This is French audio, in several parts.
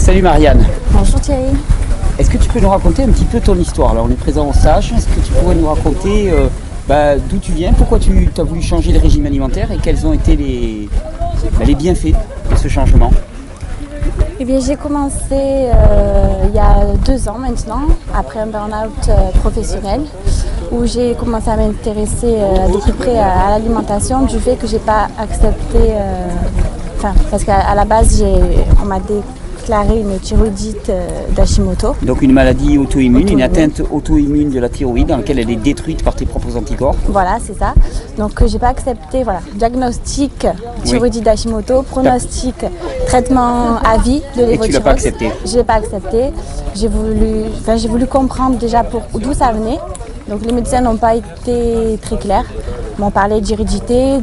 Salut Marianne. Bonjour Thierry. Est-ce que tu peux nous raconter un petit peu ton histoire? Là, on est présent au stage. Est-ce que tu pourrais nous raconter d'où tu viens, pourquoi tu as voulu changer le régime alimentaire et quels ont été les bienfaits de ce changement? Eh bien, j'ai commencé il y a 2 ans maintenant, après un burn-out professionnel, où j'ai commencé à m'intéresser de plus près à l'alimentation, du fait que j'ai pas accepté, parce qu'à la base, on m'a déclaré une thyroïdite d'Hashimoto. Donc une maladie auto-immune, une atteinte auto-immune de la thyroïde dans laquelle elle est détruite par tes propres anticorps. Voilà, c'est ça. Donc j'ai pas accepté, diagnostic thyroïdite d'Hashimoto, pronostic traitement à vie de l'évothyrox. Et tu l'as pas accepté? Je l'ai pas accepté. J'ai voulu comprendre déjà d'où ça venait. Donc les médecins n'ont pas été très clairs. Ils m'ont parlé d'hérédité,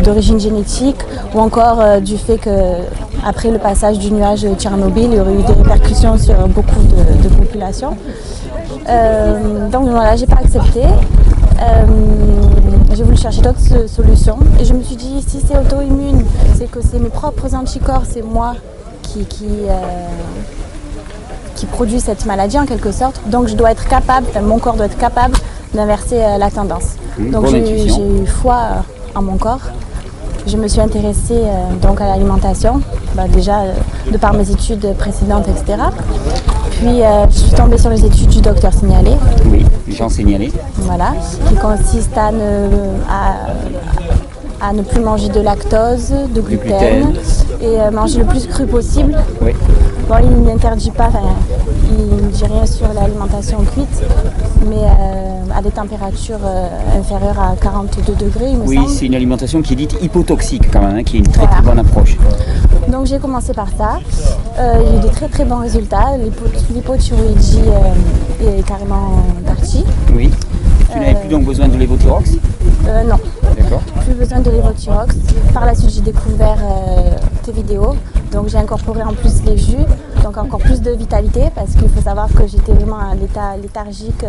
d'origine génétique, ou encore du fait qu'après le passage du nuage de Tchernobyl, il y aurait eu des répercussions sur beaucoup de populations. Donc voilà, j'ai pas accepté. J'ai voulu chercher d'autres solutions et je me suis dit, si c'est auto-immune, c'est que c'est mes propres anticorps, c'est moi qui produit cette maladie en quelque sorte. Donc je dois être capable, mon corps doit être capable d'inverser la tendance. Donc j'ai eu foi en mon corps. Je me suis intéressée donc à l'alimentation, déjà de par mes études précédentes, etc. Puis je suis tombée sur les études du docteur Signalé. Oui, Jean Signalé. Voilà, qui consiste à ne plus manger de lactose, de gluten. Et manger le plus cru possible. Oui. Bon, il n'interdit pas, il ne dit rien sur l'alimentation cuite, mais à des températures inférieures à 42 degrés, il me semble. Oui, c'est une alimentation qui est dite hypotoxique quand même, qui est une très bonne approche. Donc j'ai commencé par ça. Il y a eu des très très bons résultats. L'hypothyroïdie est carrément partie. Oui. Tu n'avais plus donc besoin de l'évothyrox? Non. D'accord. Plus besoin de l'évothyrox. Par la suite, j'ai découvert tes vidéos. Donc j'ai incorporé en plus les jus, donc encore plus de vitalité, parce qu'il faut savoir que j'étais vraiment à l'état léthargique,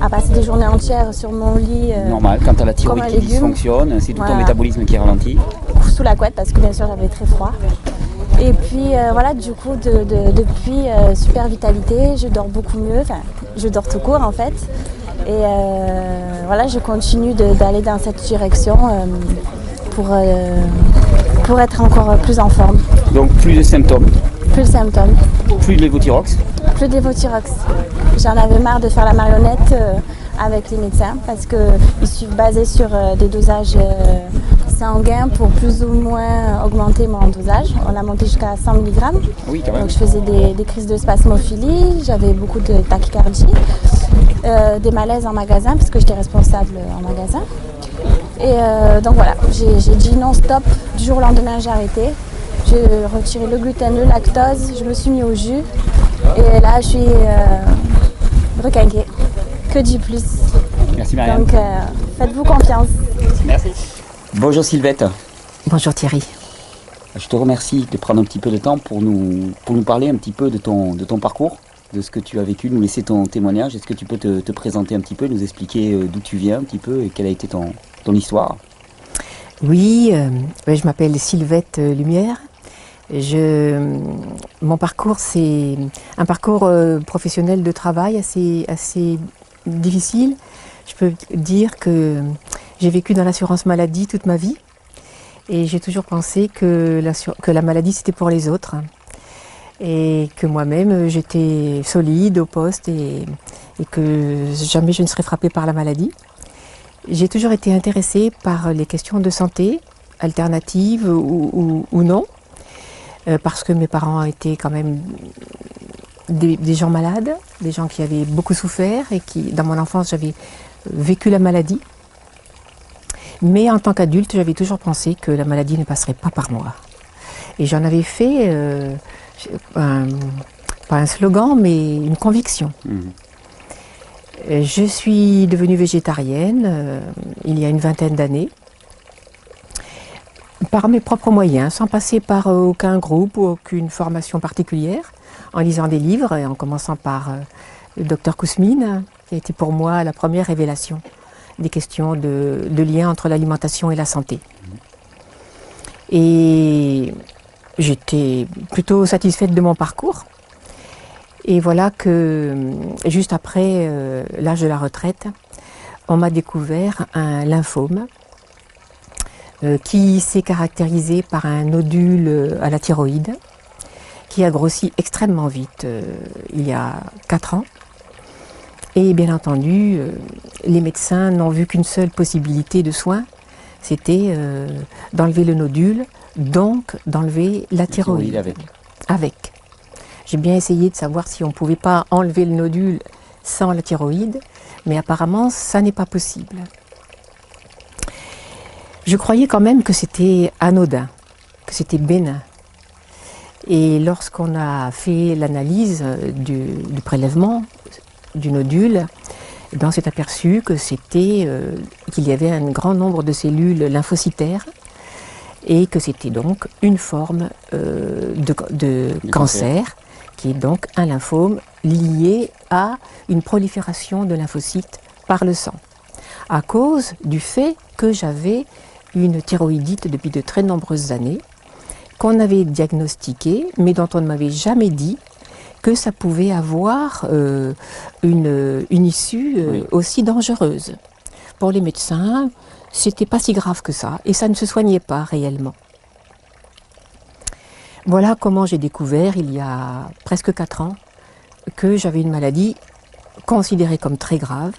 à passer des journées entières sur mon lit. Normal, quand tu as la thyroïde qui dysfonctionne, c'est tout ton métabolisme qui est ralenti. Sous la couette, parce que bien sûr j'avais très froid. Et puis du coup, depuis, super vitalité, je dors beaucoup mieux, je dors tout court en fait. Et je continue d'aller dans cette direction pour être encore plus en forme. Donc plus de symptômes? Plus de symptômes. Plus de l'évothyrox? Plus d'évothyrox. J'en avais marre de faire la marionnette avec les médecins parce qu'ils sont basés sur des dosages sanguins pour plus ou moins augmenter mon dosage. On l'a monté jusqu'à 100 mg. Oui, quand même. Donc je faisais des crises de spasmophilie, j'avais beaucoup de tachycardie, des malaises en magasin parce que j'étais responsable en magasin. Et donc voilà, j'ai dit non stop, du jour au lendemain j'ai arrêté. J'ai retiré le gluten, le lactose, je me suis mis au jus et là je suis requinquée. Que du plus. Merci Marianne. Donc faites-vous confiance. Merci. Bonjour Sylvette. Bonjour Thierry. Je te remercie de prendre un petit peu de temps pour nous parler un petit peu de ton parcours, de ce que tu as vécu, nous laisser ton témoignage. Est-ce que tu peux te présenter un petit peu, nous expliquer d'où tu viens un petit peu et quelle a été ton histoire? Oui, je m'appelle Sylvette Lumière. Mon parcours, c'est un parcours professionnel de travail assez difficile. Je peux dire que j'ai vécu dans l'assurance maladie toute ma vie et j'ai toujours pensé que la maladie c'était pour les autres et que moi-même j'étais solide au poste et que jamais je ne serais frappée par la maladie. J'ai toujours été intéressée par les questions de santé, alternatives ou non, parce que mes parents étaient quand même des gens malades, des gens qui avaient beaucoup souffert et qui, dans mon enfance, j'avais vécu la maladie. Mais en tant qu'adulte, j'avais toujours pensé que la maladie ne passerait pas par moi. Et j'en avais fait, pas un slogan, mais une conviction. Je suis devenue végétarienne il y a une vingtaine d'années, par mes propres moyens, sans passer par aucun groupe ou aucune formation particulière, en lisant des livres et en commençant par le docteur Kousmine, qui a été pour moi la première révélation des questions de lien entre l'alimentation et la santé. Et j'étais plutôt satisfaite de mon parcours. Et voilà que juste après l'âge de la retraite, on m'a découvert un lymphome qui s'est caractérisé par un nodule à la thyroïde qui a grossi extrêmement vite il y a 4 ans. Et bien entendu, les médecins n'ont vu qu'une seule possibilité de soin, c'était d'enlever le nodule, donc d'enlever la thyroïde. Avec. J'ai bien essayé de savoir si on ne pouvait pas enlever le nodule sans la thyroïde, mais apparemment, ça n'est pas possible. Je croyais quand même que c'était anodin, que c'était bénin. Et lorsqu'on a fait l'analyse du prélèvement du nodule, on s'est aperçu que qu'il y avait un grand nombre de cellules lymphocytaires et que c'était donc une forme de cancer, qui est donc un lymphome lié à une prolifération de lymphocytes par le sang, à cause du fait que j'avais une thyroïdite depuis de très nombreuses années, qu'on avait diagnostiquée, mais dont on ne m'avait jamais dit que ça pouvait avoir une issue aussi dangereuse. Pour les médecins, c'était pas si grave que ça, et ça ne se soignait pas réellement. Voilà comment j'ai découvert, il y a presque 4 ans, que j'avais une maladie considérée comme très grave,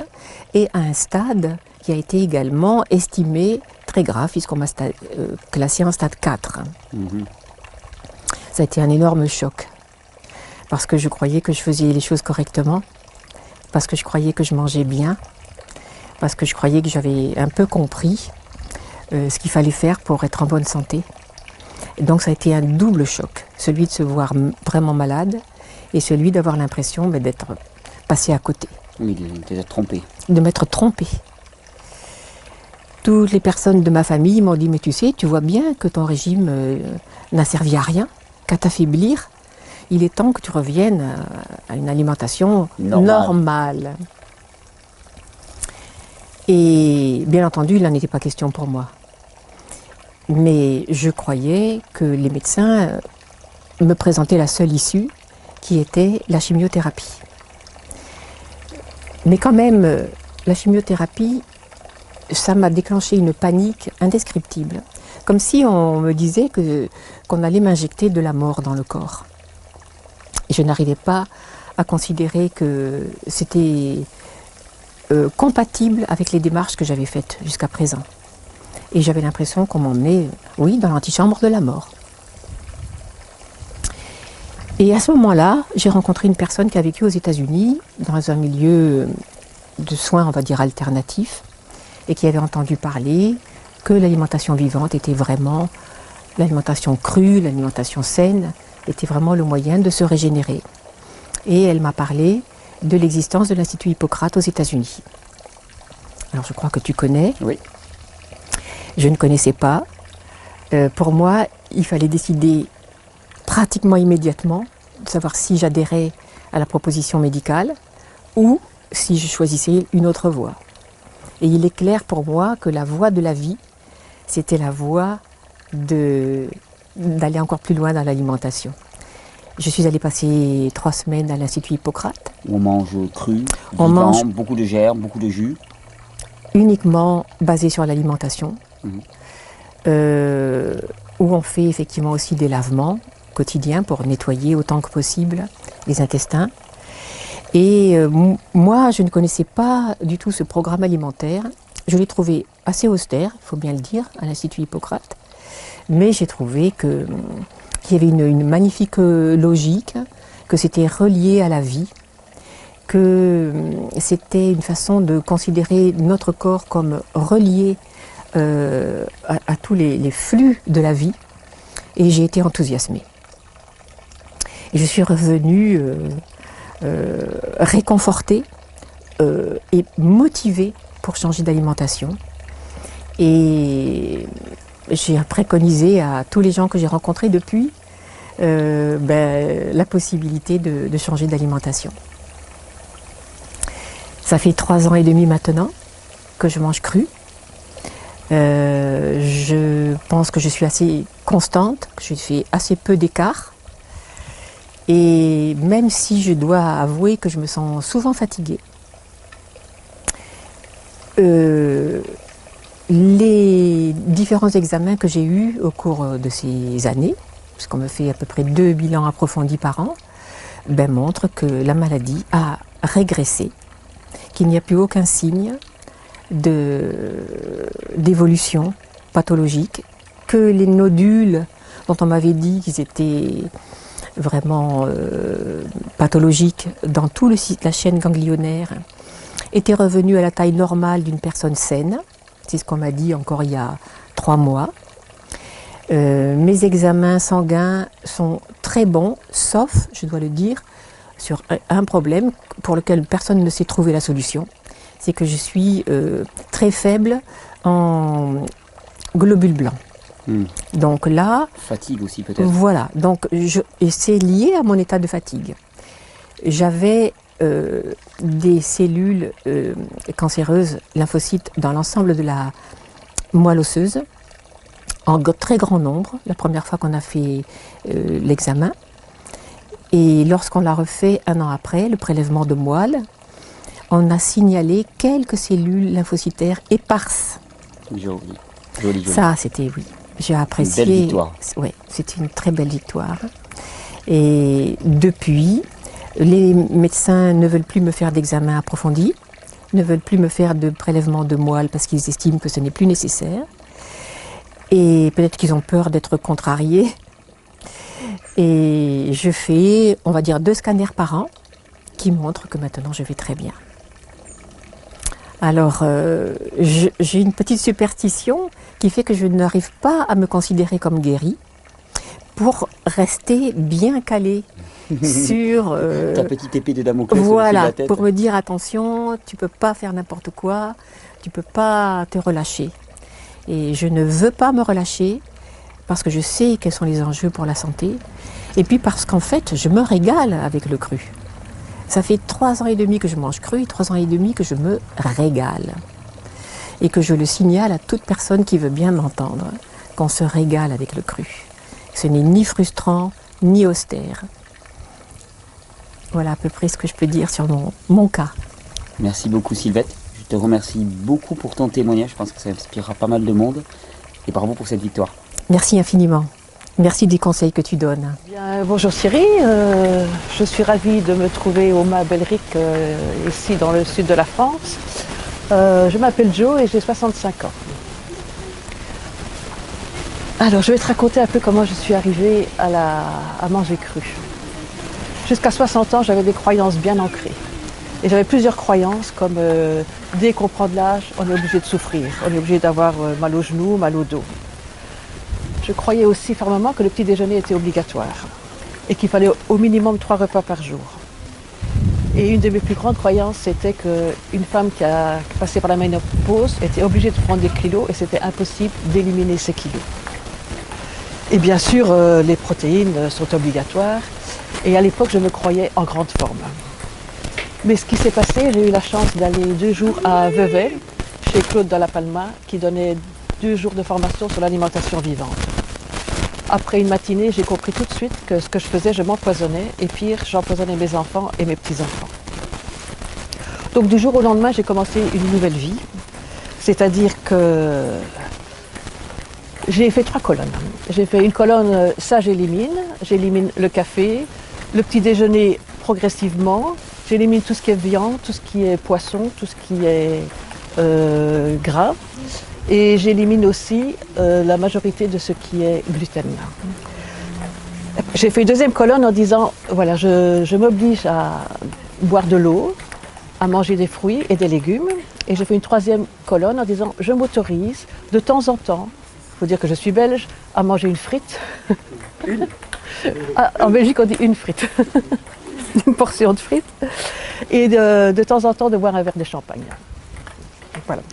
et à un stade qui a été également estimé très grave, puisqu'on m'a classé en stade 4. Ça a été un énorme choc, parce que je croyais que je faisais les choses correctement, parce que je croyais que je mangeais bien, parce que je croyais que j'avais un peu compris ce qu'il fallait faire pour être en bonne santé. Et donc ça a été un double choc, celui de se voir vraiment malade et celui d'avoir l'impression d'être passé à côté. Oui, d'être trompé. De m'être trompée. Toutes les personnes de ma famille m'ont dit « Mais tu sais, tu vois bien que ton régime n'a servi à rien, qu'à t'affaiblir. Il est temps que tu reviennes à une alimentation normale. » Et bien entendu, il n'en était pas question pour moi. Mais je croyais que les médecins me présentaient la seule issue, qui était la chimiothérapie. Mais quand même, la chimiothérapie, ça m'a déclenché une panique indescriptible. Comme si on me disait qu'on allait m'injecter de la mort dans le corps. Et je n'arrivais pas à considérer que c'était compatible avec les démarches que j'avais faites jusqu'à présent. Et j'avais l'impression qu'on m'emmenait, oui, dans l'antichambre de la mort. Et à ce moment-là, j'ai rencontré une personne qui a vécu aux États-Unis, dans un milieu de soins, on va dire, alternatifs, et qui avait entendu parler que l'alimentation vivante était vraiment, l'alimentation crue, l'alimentation saine, était vraiment le moyen de se régénérer. Et elle m'a parlé de l'existence de l'Institut Hippocrate aux États-Unis. Alors je crois que tu connais. Oui. Je ne connaissais pas. Pour moi, il fallait décider pratiquement immédiatement de savoir si j'adhérais à la proposition médicale ou si je choisissais une autre voie. Et il est clair pour moi que la voie de la vie, c'était la voie d'aller encore plus loin dans l'alimentation. Je suis allée passer 3 semaines à l'Institut Hippocrate. On mange cru, on mange beaucoup de germes, beaucoup de jus. Uniquement basé sur l'alimentation, où on fait effectivement aussi des lavements quotidiens pour nettoyer autant que possible les intestins. Et moi, je ne connaissais pas du tout ce programme alimentaire. Je l'ai trouvé assez austère, il faut bien le dire, à l'Institut Hippocrate. Mais j'ai trouvé qu'il y avait une magnifique logique, que c'était relié à la vie, que c'était une façon de considérer notre corps comme relié à tous les flux de la vie. Et j'ai été enthousiasmée. Et je suis revenue réconfortée et motivée pour changer d'alimentation. Et j'ai préconisé à tous les gens que j'ai rencontrés depuis la possibilité de changer d'alimentation. Ça fait 3 ans et demi maintenant que je mange cru. Je pense que je suis assez constante, que je fais assez peu d'écart. Et même si je dois avouer que je me sens souvent fatiguée, les différents examens que j'ai eus au cours de ces années, puisqu'on me fait à peu près 2 bilans approfondis par an, ben, montrent que la maladie a régressé, qu'il n'y a plus aucun signe d'évolution pathologique, que les nodules dont on m'avait dit qu'ils étaient vraiment pathologiques dans tout la chaîne ganglionnaire étaient revenus à la taille normale d'une personne saine. C'est ce qu'on m'a dit encore il y a 3 mois. Mes examens sanguins sont très bons, sauf, je dois le dire, sur un problème pour lequel personne ne sait trouver la solution. C'est que je suis très faible en globules blancs. Donc là... Fatigue aussi peut-être. Voilà, donc et c'est lié à mon état de fatigue. J'avais des cellules cancéreuses, lymphocytes, dans l'ensemble de la moelle osseuse, en très grand nombre, la première fois qu'on a fait l'examen. Et lorsqu'on l'a refait 1 an après, le prélèvement de moelle, on a signalé quelques cellules lymphocytaires éparses. Joli, joli, joli. Ça, c'était, oui, j'ai apprécié. Une belle victoire. Oui, c'était une très belle victoire. Et depuis, les médecins ne veulent plus me faire d'examens approfondis, ne veulent plus me faire de prélèvement de moelle parce qu'ils estiment que ce n'est plus nécessaire. Et peut-être qu'ils ont peur d'être contrariés. Et je fais, on va dire, 2 scanners par an qui montrent que maintenant je vais très bien. Alors, j'ai une petite superstition qui fait que je n'arrive pas à me considérer comme guérie pour rester bien calée sur... Ta petite épée de Damoclès voilà, au-dessus de la tête. pour me dire attention, tu ne peux pas faire n'importe quoi, tu ne peux pas te relâcher. Et je ne veux pas me relâcher parce que je sais quels sont les enjeux pour la santé. Et puis parce qu'en fait, je me régale avec le cru. Ça fait 3 ans et demi que je mange cru et 3 ans et demi que je me régale. Et que je le signale à toute personne qui veut bien m'entendre, qu'on se régale avec le cru. Ce n'est ni frustrant, ni austère. Voilà à peu près ce que je peux dire sur mon cas. Merci beaucoup Sylvette. Je te remercie beaucoup pour ton témoignage. Je pense que ça inspirera pas mal de monde. Et bravo pour cette victoire. Merci infiniment. Merci des conseils que tu donnes. Bien, bonjour Thierry, je suis ravie de me trouver au Mas Belric, ici dans le sud de la France. Je m'appelle Jo et j'ai 65 ans. Alors je vais te raconter un peu comment je suis arrivée à manger cru. Jusqu'à 60 ans, j'avais des croyances bien ancrées. Et j'avais plusieurs croyances comme dès qu'on prend de l'âge, on est obligé de souffrir, on est obligé d'avoir mal aux genoux, mal au dos. Je croyais aussi fermement que le petit déjeuner était obligatoire et qu'il fallait au minimum 3 repas par jour. Et une de mes plus grandes croyances, c'était qu'une femme qui a passé par la ménopause était obligée de prendre des kilos et c'était impossible d'éliminer ces kilos. Et bien sûr, les protéines sont obligatoires et à l'époque, je me croyais en grande forme. Mais ce qui s'est passé, j'ai eu la chance d'aller 2 jours à Vevey, chez Claude Dalla Palma, qui donnait 2 jours de formation sur l'alimentation vivante. Après une matinée, j'ai compris tout de suite que ce que je faisais, je m'empoisonnais, et pire, j'empoisonnais mes enfants et mes petits-enfants. Donc du jour au lendemain, j'ai commencé une nouvelle vie, c'est-à-dire que j'ai fait 3 colonnes. J'ai fait une colonne, ça j'élimine le café, le petit déjeuner progressivement, j'élimine tout ce qui est viande, tout ce qui est poisson, tout ce qui est gras. Et j'élimine aussi la majorité de ce qui est gluten. J'ai fait une 2e colonne en disant, voilà, je m'oblige à boire de l'eau, à manger des fruits et des légumes. Et j'ai fait une 3e colonne en disant, je m'autorise de temps en temps, il faut dire que je suis belge, à manger une frite. Une en Belgique, on dit une frite. Une portion de frites. Et de temps en temps, de boire un verre de champagne. Voilà.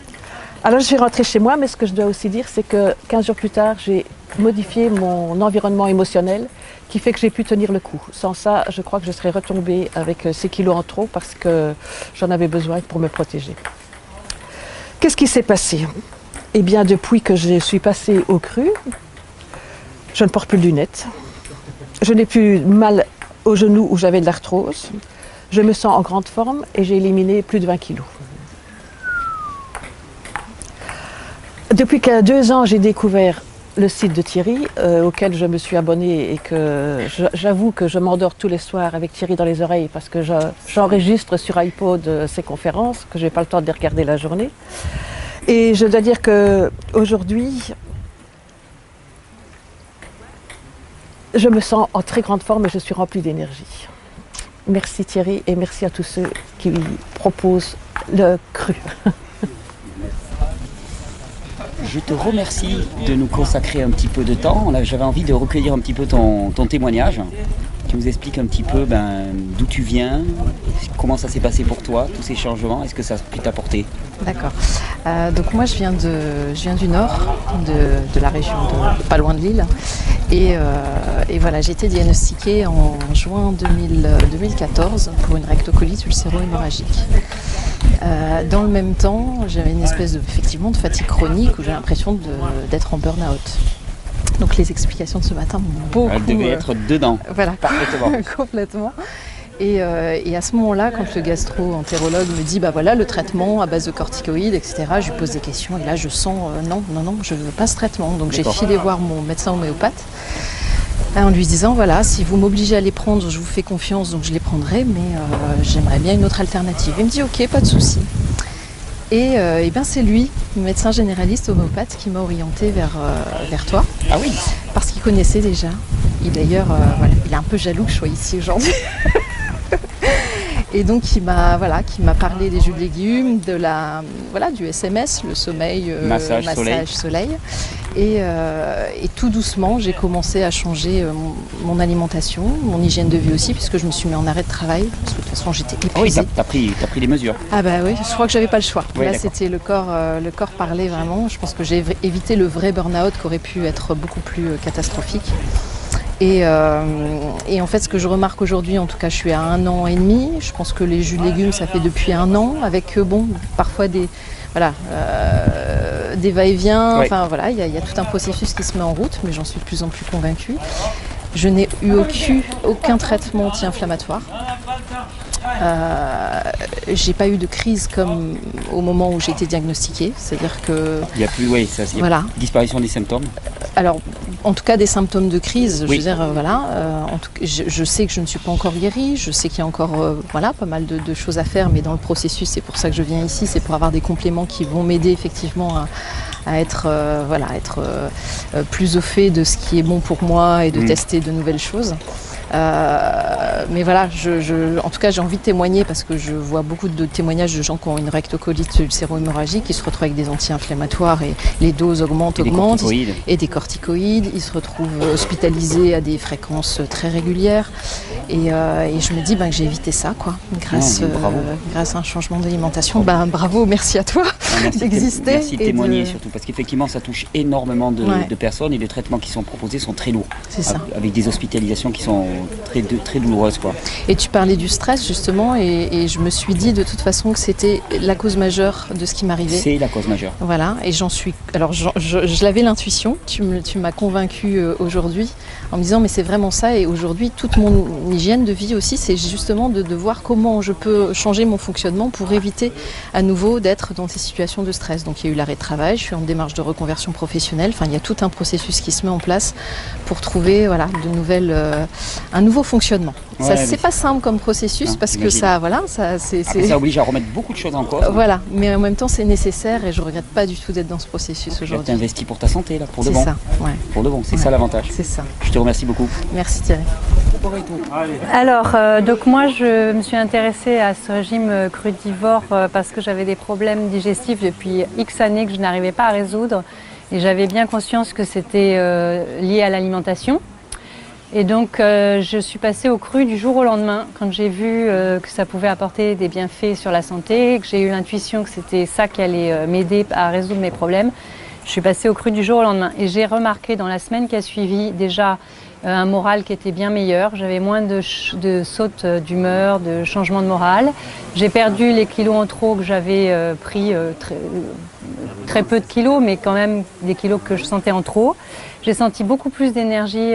Alors je suis rentrée chez moi, mais ce que je dois aussi dire, c'est que 15 jours plus tard, j'ai modifié mon environnement émotionnel qui fait que j'ai pu tenir le coup. Sans ça, je crois que je serais retombée avec ces kilos en trop parce que j'en avais besoin pour me protéger. Qu'est-ce qui s'est passé? Eh bien, depuis que je suis passée au cru, Je ne porte plus de lunettes. Je n'ai plus mal au genou où j'avais de l'arthrose. Je me sens en grande forme et j'ai éliminé plus de 20 kilos. Depuis 2 ans, j'ai découvert le site de Thierry, auquel je me suis abonnée et que j'avoue que je m'endors tous les soirs avec Thierry dans les oreilles parce que j'enregistre sur iPod ses conférences, que je n'ai pas le temps de les regarder la journée. Et je dois dire qu'aujourd'hui, je me sens en très grande forme et je suis remplie d'énergie. Merci Thierry et merci à tous ceux qui proposent le cru. Je te remercie de nous consacrer un petit peu de temps. J'avais envie de recueillir un petit peu ton témoignage. Tu nous expliques un petit peu d'où tu viens, comment ça s'est passé pour toi, tous ces changements, est-ce que ça a pu t'apporter? D'accord. Donc moi je viens du nord, de la région pas loin de Lille. Et voilà, j'ai été diagnostiquée en juin 2014 pour une rectocolite ulcéro-hémorragique. Dans le même temps, j'avais une espèce effectivement de fatigue chronique où j'ai l'impression d'être en burn-out. Donc les explications de ce matin m'ont beaucoup... Elle devait être dedans, voilà, parfaitement. complètement. Et à ce moment-là, quand le gastro-entérologue me dit, bah voilà, le traitement à base de corticoïdes, etc., je lui pose des questions et là je sens, non, je ne veux pas ce traitement. Donc j'ai filé voir mon médecin homéopathe en lui disant, voilà, si vous m'obligez à les prendre, je vous fais confiance, donc je les prendrai, mais j'aimerais bien une autre alternative. Il me dit, ok, pas de souci. Et bien c'est lui, médecin généraliste homéopathe, qui m'a orientée vers toi. Ah oui. Parce qu'il connaissait déjà. Et d'ailleurs, voilà, il est un peu jaloux que je sois ici aujourd'hui. Et donc, qui m'a parlé des jus de légumes, du SMS, le sommeil, massage soleil. Et tout doucement, j'ai commencé à changer mon alimentation, mon hygiène de vie aussi, puisque je me suis mis en arrêt de travail, parce que de toute façon, j'étais épuisée. Ah oui, t'as pris les mesures. Ah bah oui, je crois que j'avais pas le choix. Oui, là, c'était le corps parlait vraiment. Je pense que j'ai évité le vrai burn-out qui aurait pu être beaucoup plus catastrophique. Et en fait, ce que je remarque aujourd'hui, en tout cas, je suis à 1 an et demi. Je pense que les jus de légumes, ça fait depuis 1 an, avec parfois des va-et-vient. Ouais. Enfin voilà, il y a tout un processus qui se met en route, mais j'en suis de plus en plus convaincue. Je n'ai eu aucun traitement anti-inflammatoire. J'ai pas eu de crise comme au moment où j'ai été diagnostiquée, c'est-à-dire que il y a plus, voilà, disparition des symptômes. Alors, en tout cas, des symptômes de crise, oui. Je veux dire, en tout cas, je sais que je ne suis pas encore guérie, je sais qu'il y a encore pas mal de choses à faire, mais dans le processus, c'est pour ça que je viens ici, c'est pour avoir des compléments qui vont m'aider effectivement à être plus au fait de ce qui est bon pour moi et de tester de nouvelles choses. Mais voilà, en tout cas, j'ai envie de témoigner parce que je vois beaucoup de témoignages de gens qui ont une rectocolite ulcéro-hémorragique, qui se retrouvent avec des anti-inflammatoires et les doses augmentent et des corticoïdes. Ils se retrouvent hospitalisés à des fréquences très régulières. Et je me dis que j'ai évité ça, quoi, grâce à un changement d'alimentation. Bravo, merci à toi d'exister. Merci de témoigner surtout, parce qu'effectivement, ça touche énormément de personnes et les traitements qui sont proposés sont très lourds. C'est ça. Avec des hospitalisations qui sont très douloureuse, quoi. Et tu parlais du stress justement et je me suis dit de toute façon que c'était la cause majeure de ce qui m'arrivait. C'est la cause majeure. Voilà, et je l'avais l'intuition, tu m'as convaincue aujourd'hui en me disant mais c'est vraiment ça, et aujourd'hui toute mon hygiène de vie aussi c'est justement de voir comment je peux changer mon fonctionnement pour éviter à nouveau d'être dans ces situations de stress. Donc il y a eu l'arrêt de travail, je suis en démarche de reconversion professionnelle, enfin il y a tout un processus qui se met en place pour trouver un nouveau fonctionnement. Ouais, c'est pas simple comme processus parce que ça oblige à remettre beaucoup de choses en cause. Voilà, mais en même temps c'est nécessaire et je regrette pas du tout d'être dans ce processus aujourd'hui. Tu as investi pour ta santé là, pour de bon. C'est ça, ouais. Pour de bon, c'est ça l'avantage. C'est ça. Je te remercie beaucoup. Merci Thierry. Alors, donc moi je me suis intéressée à ce régime crudivore parce que j'avais des problèmes digestifs depuis X années que je n'arrivais pas à résoudre et j'avais bien conscience que c'était lié à l'alimentation. Et donc je suis passée au cru du jour au lendemain quand j'ai vu que ça pouvait apporter des bienfaits sur la santé, que j'ai eu l'intuition que c'était ça qui allait m'aider à résoudre mes problèmes. Je suis passée au cru du jour au lendemain et j'ai remarqué dans la semaine qui a suivi déjà un moral qui était bien meilleur. J'avais moins de sautes d'humeur, de changements de morale. J'ai perdu les kilos en trop que j'avais pris très peu de kilos, mais quand même des kilos que je sentais en trop. J'ai senti beaucoup plus d'énergie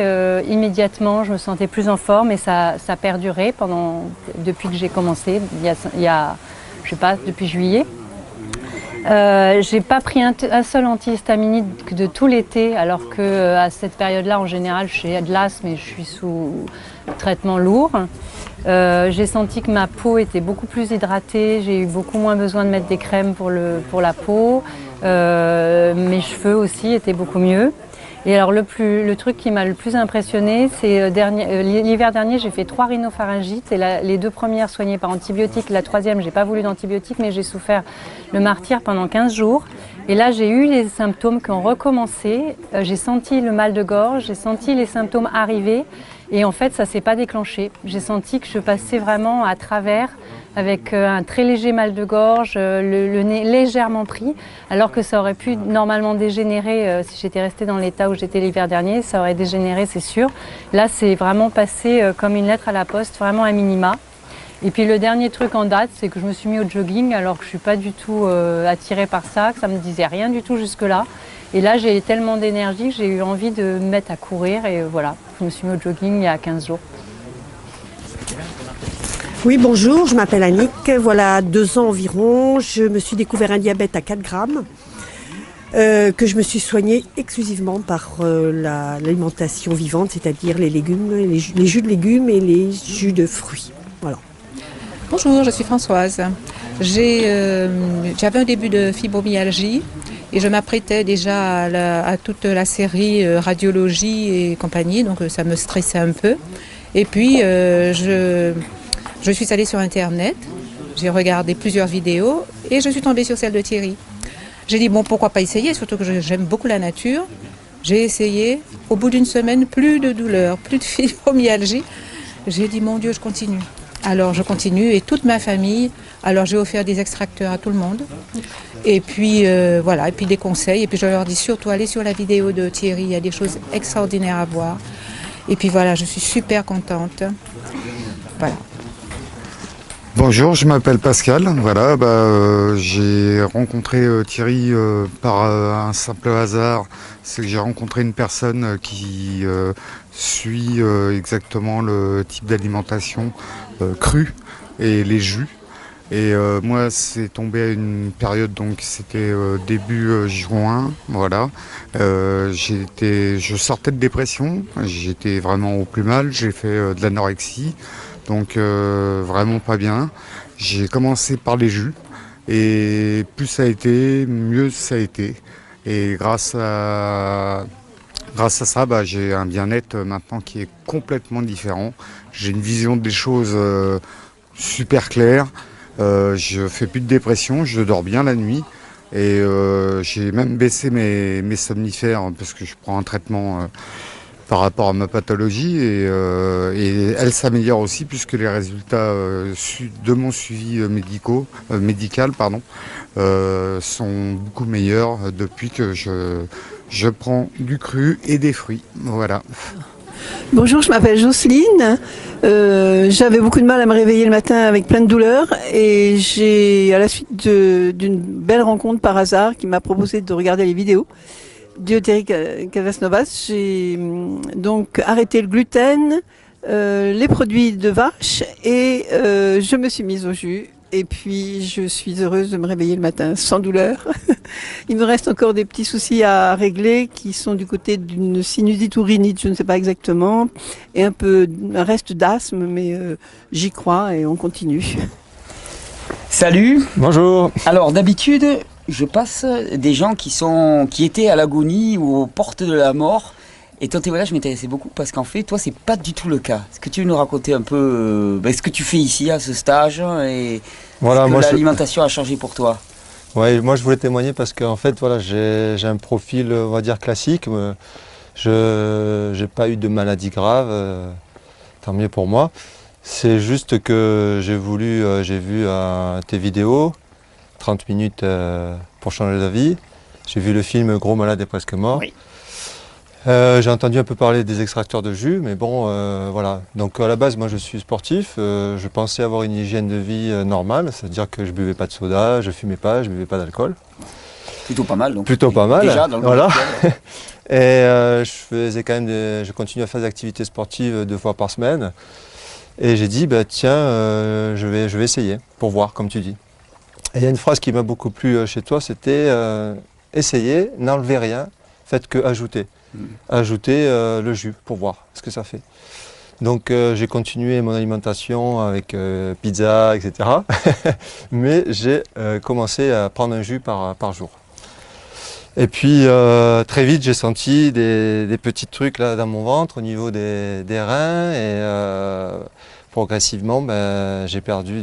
immédiatement, je me sentais plus en forme et ça a perduré depuis que j'ai commencé, il y a je sais pas, depuis juillet. J'ai pas pris un seul antihistaminique de tout l'été, alors que à cette période-là, en général, j'ai de l'asthme et je suis sous traitement lourd. J'ai senti que ma peau était beaucoup plus hydratée, j'ai eu beaucoup moins besoin de mettre des crèmes pour la peau. Mes cheveux aussi étaient beaucoup mieux. Et alors le truc qui m'a le plus impressionné, c'est l'hiver dernier, j'ai fait 3 rhinopharyngites et les 2 premières soignées par antibiotiques. La 3e, j'ai pas voulu d'antibiotiques, mais j'ai souffert le martyre pendant 15 jours. Et là, j'ai eu les symptômes qui ont recommencé. J'ai senti le mal de gorge, j'ai senti les symptômes arriver. Et en fait, ça s'est pas déclenché. J'ai senti que je passais vraiment à travers avec un très léger mal de gorge, le nez légèrement pris, alors que ça aurait pu normalement dégénérer si j'étais restée dans l'état où j'étais l'hiver dernier, ça aurait dégénéré, c'est sûr. Là, c'est vraiment passé comme une lettre à la poste, vraiment à minima. Et puis le dernier truc en date, c'est que je me suis mis au jogging alors que je ne suis pas du tout attirée par ça, que ça ne me disait rien du tout jusque-là. Et là, j'ai tellement d'énergie que j'ai eu envie de me mettre à courir et voilà, je me suis mis au jogging il y a 15 jours. Oui, bonjour, je m'appelle Annick. Voilà 2 ans environ, je me suis découvert un diabète à 4 grammes que je me suis soignée exclusivement par l'alimentation vivante, c'est-à-dire les légumes, les jus de légumes et les jus de fruits. Voilà. Bonjour, je suis Françoise. J'avais un début de fibromyalgie et je m'apprêtais déjà à toute la série radiologie et compagnie, donc ça me stressait un peu. Et puis je suis allée sur Internet, j'ai regardé plusieurs vidéos et je suis tombée sur celle de Thierry. J'ai dit bon, pourquoi pas essayer, surtout que j'aime beaucoup la nature. J'ai essayé, au bout d'une semaine, plus de douleur, plus de fibromyalgie. J'ai dit mon Dieu, je continue. Alors je continue et toute ma famille, alors j'ai offert des extracteurs à tout le monde. Et puis voilà, et puis des conseils. Et puis je leur dis surtout allez sur la vidéo de Thierry, il y a des choses extraordinaires à voir. Et puis voilà, je suis super contente. Voilà. Bonjour, je m'appelle Pascal. Voilà, j'ai rencontré Thierry par un simple hasard. C'est que j'ai rencontré une personne qui suit exactement le type d'alimentation crue et les jus. Et moi, c'est tombé à une période, donc c'était début juin, voilà. Je sortais de dépression, j'étais vraiment au plus mal, j'ai fait de l'anorexie. Donc vraiment pas bien. J'ai commencé par les jus et plus ça a été, mieux ça a été. Et grâce à ça, j'ai un bien-être maintenant qui est complètement différent. J'ai une vision des choses super claire. Je fais plus de dépression, je dors bien la nuit. Et j'ai même baissé mes somnifères parce que je prends un traitement par rapport à ma pathologie et elle s'améliore aussi puisque les résultats de mon suivi médical sont beaucoup meilleurs depuis que je prends du cru et des fruits. Voilà. Bonjour, je m'appelle Jocelyne. J'avais beaucoup de mal à me réveiller le matin avec plein de douleurs et j'ai, à la suite d'une belle rencontre par hasard qui m'a proposé de regarder les vidéos Thierry Casasnovas, j'ai donc arrêté le gluten, les produits de vache et je me suis mise au jus. Et puis je suis heureuse de me réveiller le matin sans douleur. Il me reste encore des petits soucis à régler qui sont du côté d'une sinusite ou rhinite, je ne sais pas exactement, et un reste d'asthme, mais j'y crois et on continue. Salut. Bonjour. Alors d'habitude, je passe des gens qui étaient à l'agonie ou aux portes de la mort. Et ton témoignage m'intéressait beaucoup parce qu'en fait, toi, c'est pas du tout le cas. Est-ce que tu veux nous raconter un peu ce que tu fais ici à ce stage et voilà, ce que l'alimentation a changé pour toi? Ouais, moi je voulais témoigner parce qu'en fait, voilà, j'ai un profil, on va dire, classique. Je n'ai pas eu de maladie grave, tant mieux pour moi. C'est juste que j'ai vu tes vidéos, 30 minutes pour changer la vie. J'ai vu le film Gros malade et presque mort. Oui. J'ai entendu un peu parler des extracteurs de jus, mais bon, voilà. Donc à la base, moi je suis sportif. Je pensais avoir une hygiène de vie normale, c'est-à-dire que je buvais pas de soda, je fumais pas, je buvais pas d'alcool. Plutôt pas mal donc. Plutôt pas mal. Déjà dans le voilà. week-end. Et je continue à faire des activités sportives 2 fois par semaine. Et j'ai dit, bah, tiens, je vais essayer pour voir, comme tu dis. Et il y a une phrase qui m'a beaucoup plu chez toi, c'était essayez, n'enlevez rien, faites que ajouter. Ajouter le jus pour voir ce que ça fait. Donc j'ai continué mon alimentation avec pizza, etc. Mais j'ai commencé à prendre un jus par jour. Et puis très vite j'ai senti des petits trucs là dans mon ventre au niveau des reins et progressivement j'ai perdu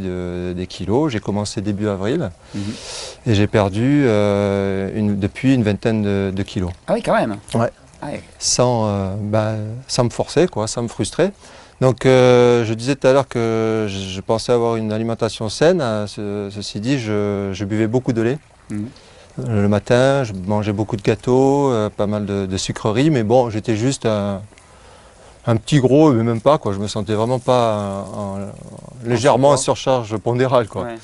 des kilos. J'ai commencé début avril et j'ai perdu depuis une vingtaine de kilos. Ah oui, quand même. Ouais. Ah oui. Sans me forcer, quoi, sans me frustrer. Donc je disais tout à l'heure que je pensais avoir une alimentation saine. Ceci dit, je buvais beaucoup de lait. Le matin, je mangeais beaucoup de gâteaux, pas mal de sucreries, mais bon, j'étais juste un petit gros, mais même pas, quoi. Je me sentais vraiment pas légèrement en surcharge pondérale, quoi. Ouais.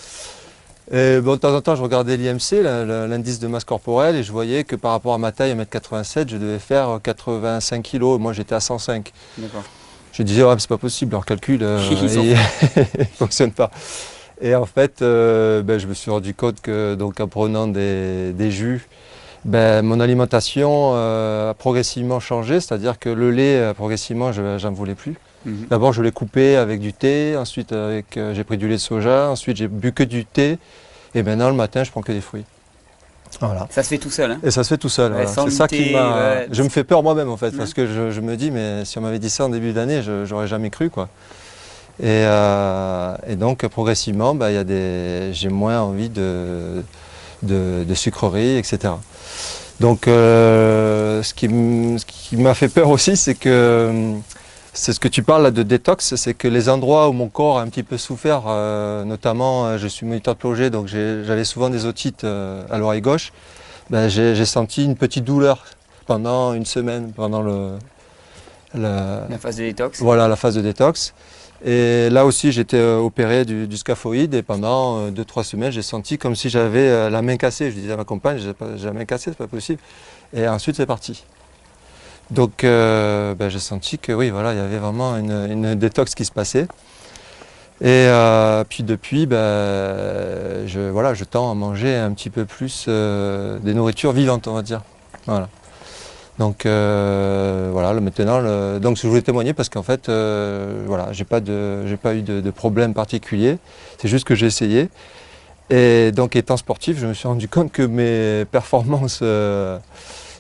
Et bon, de temps en temps, je regardais l'IMC, l'indice de masse corporelle, et je voyais que par rapport à ma taille, 1m87, je devais faire 85 kg. Moi, j'étais à 105. D'accord. Je disais, ouais, c'est pas possible, leur calcul, il ne fonctionne pas. Et en fait, je me suis rendu compte que, donc, en prenant des jus, mon alimentation a progressivement changé, c'est-à-dire que le lait, progressivement, j'en voulais plus. D'abord, je l'ai coupé avec du thé, ensuite j'ai pris du lait de soja, ensuite j'ai bu que du thé, et maintenant le matin, je prends que des fruits. Voilà. Ça se fait tout seul, hein? Et ça se fait tout seul. Ouais, voilà. C'est ça qui m'a. Ouais. Je me fais peur moi-même en fait, parce que je me dis, mais si on m'avait dit ça en début d'année, j'aurais jamais cru, quoi. Et donc progressivement, j'ai moins envie de sucreries, etc. Donc ce qui m'a fait peur aussi, c'est que c'est ce que tu parles là de détox, c'est que les endroits où mon corps a un petit peu souffert, notamment je suis moniteur de plongée, donc j'avais souvent des otites à l'oreille gauche, j'ai senti une petite douleur pendant une semaine, pendant la phase de détox. Voilà, la phase de détox. Et là aussi, j'étais opéré du scaphoïde et pendant 2-3 semaines, j'ai senti comme si j'avais la main cassée. Je disais à ma compagne, j'ai la main cassée, c'est pas possible. Et ensuite, c'est parti. Donc, j'ai senti que oui, voilà, il y avait vraiment une détox qui se passait. Et puis depuis, je tends à manger un petit peu plus des nourritures vivantes, on va dire. Voilà. Donc voilà, maintenant, donc je voulais témoigner parce qu'en fait, voilà, j'ai pas eu de problème particulier. C'est juste que j'ai essayé. Et donc, étant sportif, je me suis rendu compte que mes performances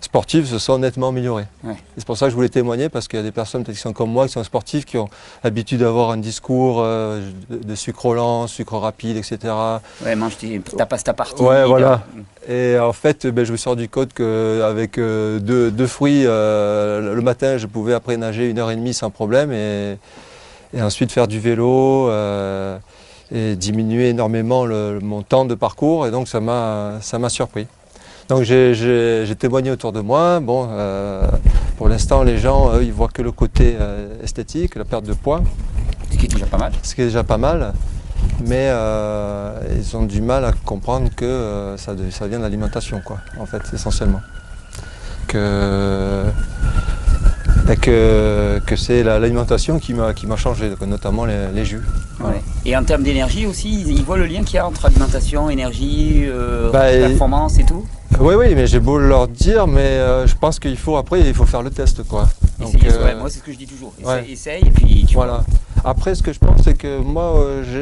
sportives se sont nettement améliorées. Ouais. C'est pour ça que je voulais témoigner, parce qu'il y a des personnes qui sont comme moi, qui sont sportifs, qui ont l'habitude d'avoir un discours de sucre lent, sucre rapide, etc. Ouais, mange ta pasta partie. Ouais, voilà. Et en fait, je me suis rendu compte qu'avec deux fruits, le matin, je pouvais après nager 1h30 sans problème, et ensuite faire du vélo, et diminuer énormément mon temps de parcours, et donc ça m'a surpris. Donc j'ai témoigné autour de moi. Bon, pour l'instant, les gens, ils voient que le côté esthétique, la perte de poids. Ce qui est déjà pas mal. Ce qui est déjà pas mal. Mais ils ont du mal à comprendre que ça vient de l'alimentation, quoi, en fait, essentiellement. Que c'est l'alimentation qui m'a changé, notamment les jus. Voilà. Ouais. Et en termes d'énergie aussi, ils voient le lien qu'il y a entre alimentation, énergie, performance et tout? Oui, mais j'ai beau leur dire, mais je pense qu'il faut faire le test, quoi. Donc, moi c'est ce que je dis toujours, essaye et puis tu vois. Après, ce que je pense, c'est que moi,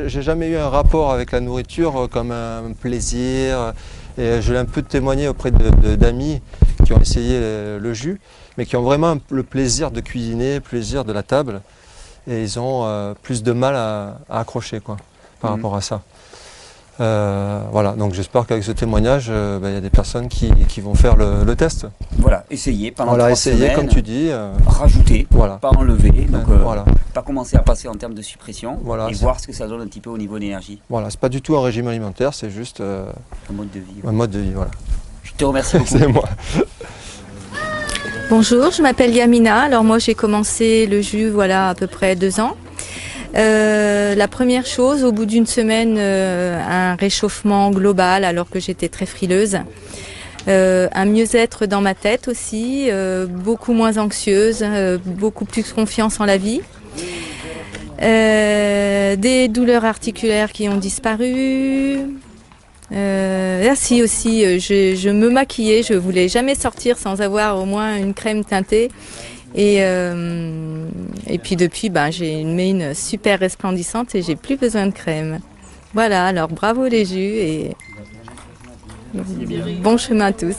j'ai jamais eu un rapport avec la nourriture comme un plaisir. Et je l'ai un peu témoigné auprès d'amis qui ont essayé le jus, mais qui ont vraiment le plaisir de cuisiner, le plaisir de la table. Et ils ont plus de mal à accrocher, quoi, par rapport à ça. Voilà, donc j'espère qu'avec ce témoignage, y a des personnes qui vont faire le test. Voilà, essayer pendant 3 semaines. Comme tu dis. Rajouter, pas enlever. Donc pas commencer à passer en termes de suppression, et voir ce que ça donne un petit peu au niveau d'énergie. Voilà, c'est pas du tout un régime alimentaire, c'est juste un mode de vie. Un mode de vie, voilà. Je te remercie beaucoup. C'est moi. Bonjour, je m'appelle Yamina. Alors moi j'ai commencé le jus à peu près 2 ans. La première chose, au bout d'une semaine, un réchauffement global alors que j'étais très frileuse. un mieux-être dans ma tête aussi, beaucoup moins anxieuse, beaucoup plus confiance en la vie. Des douleurs articulaires qui ont disparu. Si aussi, je me maquillais, je voulais jamais sortir sans avoir au moins une crème teintée. Et puis depuis, j'ai une mine super resplendissante et j'ai plus besoin de crème. Voilà, alors bravo les jus et bon chemin à tous.